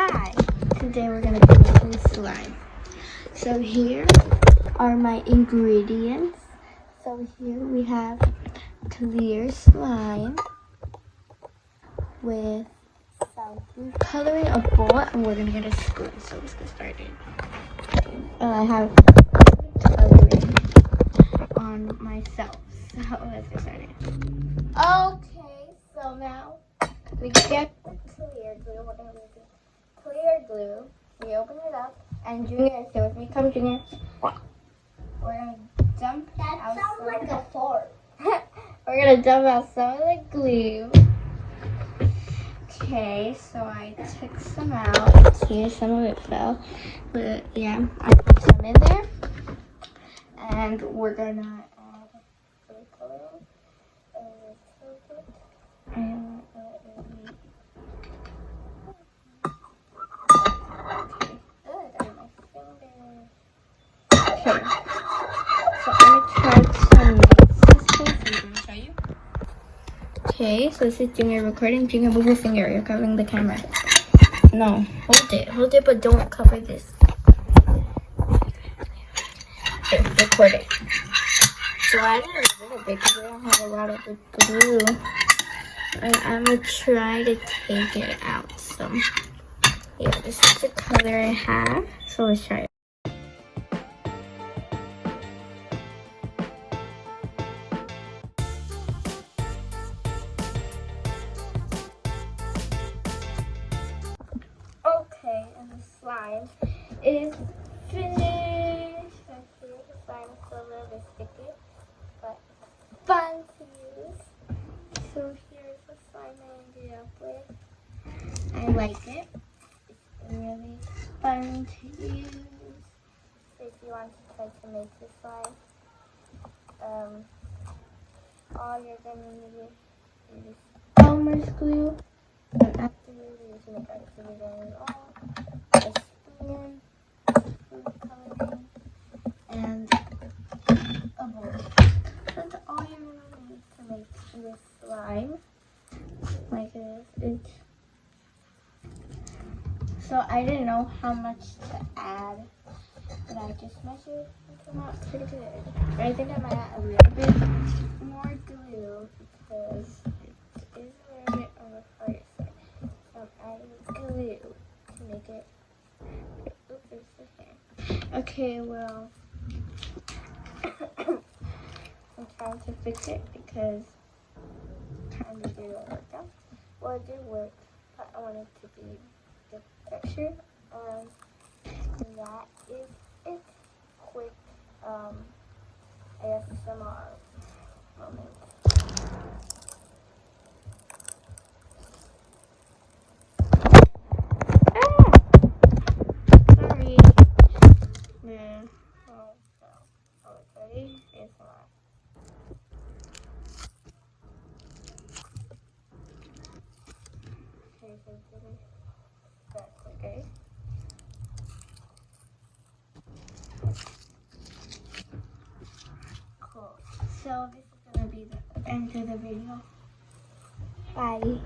Hi! Today we're going to be making slime. So here are my ingredients. So here we have clear slime with some food coloring, a bowl, and we're going to get a spoon. So let's get started. I have coloring on myself. So let's get started. Okay, so now we get the clear glue. We're going to use clear glue. We open it up, and Junior, stay with me. Come, Junior. We're going to dump out. That sounds like a fart. We're going to dump out some of the glue. Okay, so I took some out. See, some of it fell. But yeah, I put some in there. And we're going to add food coloring a little bit. And okay, so I'm gonna try some mixes. I'm gonna show you. Okay, so this is Junior recording. Junior, move your finger. You're covering the camera. No, hold it, but don't cover this. Okay, record it. So I did a little bit because I don't have a lot of the glue, and I'm gonna try to take it out. So yeah, this is the color I have. So let's try it. Okay, and the slime is finished. Actually, the slime is still a little bit sticky, but fun to use. So here's the slime I ended up with. I like it. It's really fun to use. So if you want to try to make this slime, all you're gonna need is Elmer's glue. And after you're using it, actually going all a spoon, food coloring, and a bowl. That's all you really need to make this slime. Like this. So I didn't know how much to add, but I just measured and came out pretty good. But I think I might add a little bit more glue because it is a little bit on the hard side. So I'm adding glue to make it. Oops, there's the hair. Okay, well, I'm trying to fix it because kind of didn't work out. Well, it did work, but I want it to be the texture. And that is it. Quick ASMR moment. Sorry. Yeah. Oh, no. Ready? ASMR. Okay, that's okay. Cool. So this is gonna be the end of the video. Bye.